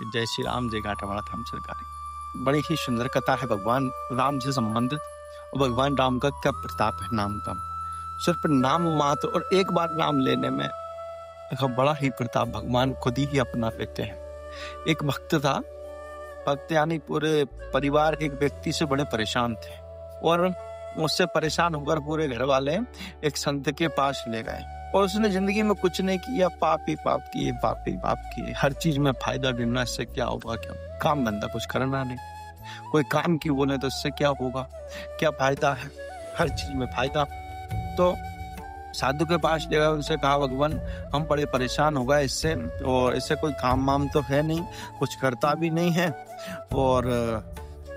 जय श्री राम, जय घाटावाड़ा धाम सरकारी। बड़ी ही सुंदर कथा है भगवान राम से संबंधित। और भगवान राम का क्या प्रताप है नाम का। सिर्फ नाम मात्र और एक बार नाम लेने में बड़ा ही प्रताप भगवान खुद ही अपना लेते हैं। एक भक्त था, भक्त यानी पूरे परिवार एक व्यक्ति से बड़े परेशान थे और उससे परेशान होकर पूरे घर वाले एक संत के पास ले गए। और उसने जिंदगी में कुछ नहीं किया, पाप ही पाप किए, पाप ही पाप किए, हर चीज में फायदा ढूंढना, इससे क्या होगा, क्या काम धंधा कुछ करना नहीं, कोई काम की बोले तो इससे क्या होगा, क्या फायदा है, हर चीज में फायदा। तो साधु के पास गया, उनसे कहा भगवान हम बड़े परेशान हो गए इससे, और इससे कोई काम वाम तो है नहीं, कुछ करता भी नहीं है और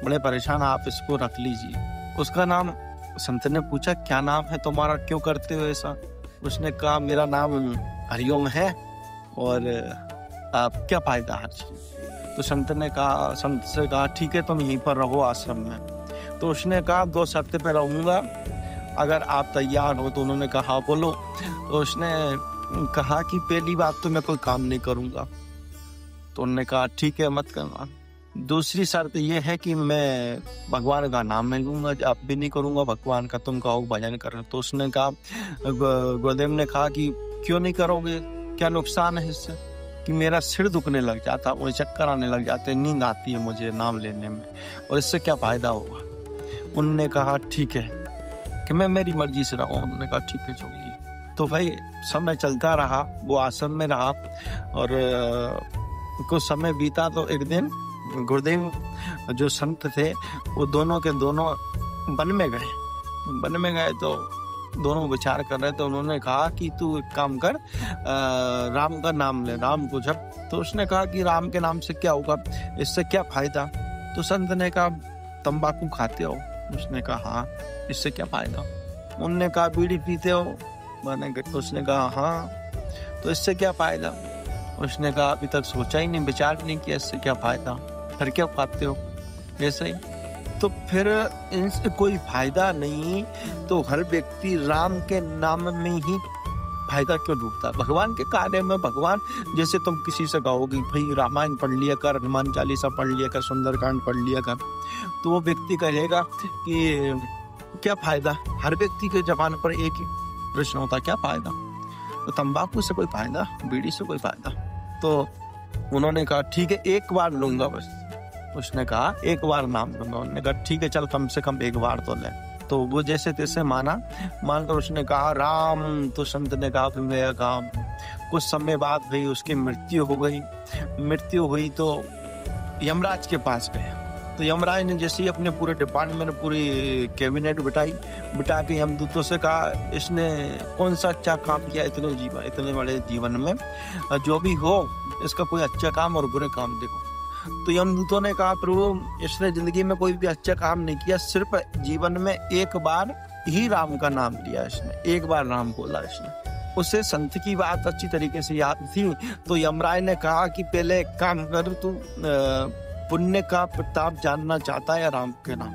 बड़े परेशान, आप इसको रख लीजिए। उसका नाम, संत ने पूछा क्या नाम है तुम्हारा, क्यों करते हो ऐसा। उसने कहा मेरा नाम हरिओम है और आप क्या फायदा हर चीज। तो संत से कहा ठीक है तुम यहीं पर रहो आश्रम में। तो उसने कहा 2 शर्त पे रहूंगा, अगर आप तैयार हो। तो उन्होंने कहा बोलो। तो उसने कहा कि पहली बात तो मैं कोई काम नहीं करूंगा। तो उन्होंने कहा ठीक है मत करना। दूसरी शर्त यह है कि मैं भगवान का नाम नहीं लूंगा, आप भी नहीं करूंगा भगवान का, तुम कहो भजन करना। तो उसने कहा, गुरुदेव ने कहा कि क्यों नहीं करोगे, क्या नुकसान है इससे, कि मेरा सिर दुखने लग जाता, मुझे चक्कर आने लग जाते, नींद आती है मुझे नाम लेने में, और इससे क्या फायदा होगा। उन्होंने कहा ठीक है कि मैं मेरी मर्जी से रहूँ। उन्होंने कहा ठीक है चलिए। तो भाई समय चलता रहा, वो आश्रम में रहा और कुछ समय बीता। तो एक दिन गुरुदेव जो संत थे वो दोनों के दोनों वन में गए। तो दोनों विचार कर रहे थे। उन्होंने कहा कि तू एक काम कर, राम का नाम ले, राम को जप। तो उसने कहा कि राम के नाम से क्या होगा, इससे क्या फायदा। तो संत ने कहा तंबाकू खाते हो। उसने कहा हाँ, इससे क्या फायदा। उन्होंने कहा बीड़ी पीते हो। उसने कहा हाँ, तो इससे क्या फायदा। उसने कहा अभी तक सोचा ही नहीं, विचार नहीं किया, इससे क्या फायदा, फिर क्या खाते हो ऐसे ही। तो फिर इनसे कोई फायदा नहीं, तो हर व्यक्ति राम के नाम में ही फायदा क्यों ढूंढता है। भगवान के कार्य में भगवान, जैसे तुम किसी से कहोगे भाई रामायण पढ़ लिया कर, हनुमान चालीसा पढ़ लिया कर, सुंदरकांड पढ़ लिया कर, तो वो व्यक्ति कहेगा कि क्या फायदा। हर व्यक्ति के जबान पर एक ही प्रश्न होता, क्या फायदा। तो तंबाकू से कोई फायदा, बीड़ी से कोई फायदा। तो उन्होंने कहा ठीक है एक बार लूंगा बस। उसने कहा एक बार नाम लूंगा। उन्होंने कहा ठीक है चल कम से कम एक बार तो ले। तो वो जैसे तैसे मानकर उसने कहा राम। तो संत ने कहा फिर मेरा काम। कुछ समय बाद भाई उसकी मृत्यु हो गई। मृत्यु हुई तो यमराज के पास गया। तो यमराज ने जैसे ही अपने पूरे डिपार्टमेंट, पूरी कैबिनेट बिठा के यमदूतों से कहा इसने कौन सा अच्छा काम किया इतने बड़े जीवन में, जो भी हो इसका कोई अच्छा काम और बुरे काम देखो। तो यमदूतों ने कहा प्रभु इसने जिंदगी में कोई भी अच्छा काम नहीं किया, सिर्फ जीवन में एक बार ही राम का नाम लिया इसने, एक बार नाम बोला इसने। उसे संत की बात अच्छी तरीके से याद थी। तो यमराज ने कहा कि पहले एक काम कर, तू पुण्य का प्रताप जानना चाहता है या राम के नाम,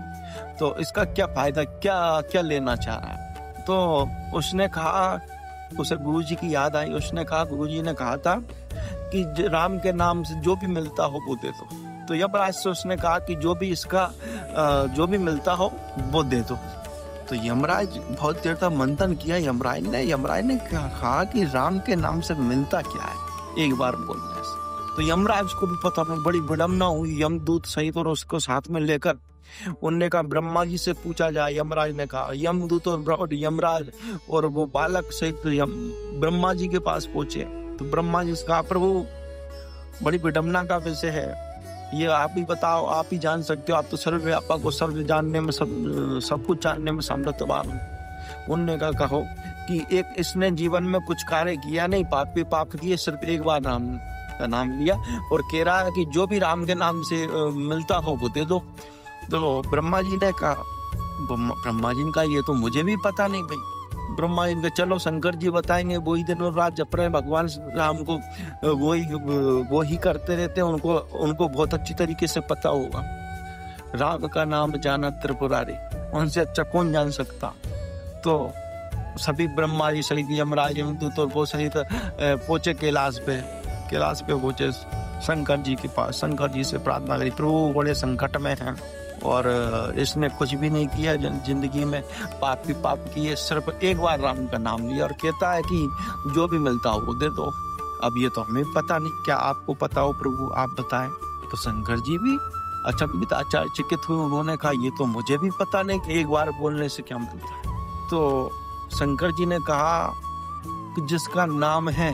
तो इसका क्या फायदा, क्या लेना चाह रहा है। तो उसने कहा, उसे गुरु जी की याद आई। उसने कहा गुरु जी ने कहा था कि राम के नाम से जो भी मिलता हो वो दे दो। तो यमराज से उसने कहा कि जो भी मिलता हो वो दे दो। तो यमराज बहुत देर तक मंथन किया। यमराज ने कहा कि राम के नाम से मिलता क्या है, एक बार बोलने से। तो यमराज को भी पता नहीं, बड़ी विडम्बना हुई। यमदूत सहित और उसको साथ में लेकर उनने कहा ब्रह्मा जी से पूछा जाए। यमराज ने कहा, यमदूत और यमराज और वो बालक सहित ब्रह्मा जी के पास पहुंचे। तो ब्रह्मा जी से कहा प्रभु बड़ी विडम्बना का विषय है, ये आप ही बताओ, आप ही जान सकते हो, आप तो सर्वव्यापक हो, सर्व जानने में, सब कुछ जानने में समर्थवान हो। उनने कहो कि एक इसने जीवन में कुछ कार्य किया नहीं, पाप किए, सिर्फ एक बार राम का नाम लिया और कह रहा है कि जो भी राम के नाम से मिलता हो वो दे दो। तो ब्रह्मा जी ने कहा, ब्रह्मा जी का ये तो मुझे भी पता नहीं भाई। ब्रह्मा जी ने चलो शंकर जी बताएंगे, वही दिन और रात जप रहे भगवान राम को, वो ही करते रहते हैं, उनको बहुत अच्छी तरीके से पता होगा। राम का नाम जाना त्रिपुरारी, उनसे अच्छा कौन जान सकता। तो सभी ब्रह्मा जी सहित यमराज यमदूत और वो सहित पहुंचे कैलाश पे पहुंचे। शंकर जी के पास, शंकर जी से प्रार्थना करी, प्रभु बड़े संकट में हैं और इसने कुछ भी नहीं किया जिंदगी में, पाप भी पाप किए, सिर्फ एक बार राम का नाम लिया और कहता है कि जो भी मिलता हो वो दे दो। अब ये तो हमें पता नहीं, क्या आपको पता हो प्रभु आप बताएं। तो शंकर जी भी अचंभित आश्चर्यचकित हुए, उन्होंने कहा ये तो मुझे भी पता नहीं कि एक बार बोलने से क्या मिलता है। तो शंकर जी ने कहा कि जिसका नाम है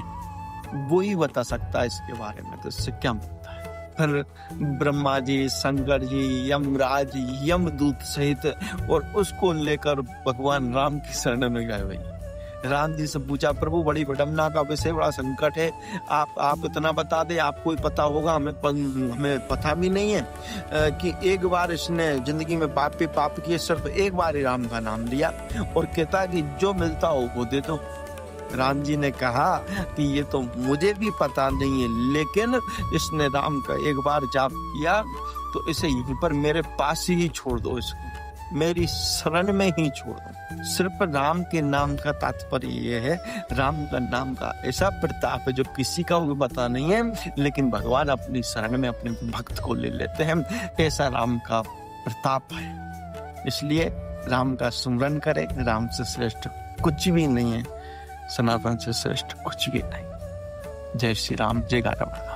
वो ही बता सकता है इसके बारे में, तो इससे क्या मिलता है। फिर ब्रह्मा जी, शंकर जी, यमराज, यमदूत सहित और उसको लेकर भगवान राम की शरण में गए भाई। राम जी से पूछा प्रभु बड़ी विडम्बना का विषय, बड़ा संकट है, आप इतना बता दे, आपको ही पता होगा, हमें पता भी नहीं है कि एक बार इसने जिंदगी में पाप पे पाप किए, सिर्फ एक बार ही राम का नाम लिया और कहता कि जो मिलता हो वो दे दो। राम जी ने कहा कि ये तो मुझे भी पता नहीं है, लेकिन इसने राम का एक बार जाप किया तो इसे यहीं पर मेरे पास ही छोड़ दो, इसको मेरी शरण में ही छोड़ दो। सिर्फ राम के नाम का तात्पर्य ये है, राम का नाम का ऐसा प्रताप है जो किसी का भी पता नहीं है, लेकिन भगवान अपनी शरण में अपने भक्त को ले लेते हैं, ऐसा राम का प्रताप है। इसलिए राम का सुमरन करें, राम से श्रेष्ठ कुछ भी नहीं है, सनातन से श्रेष्ठ कुछ भी नहीं। जय श्री राम, जय गाता।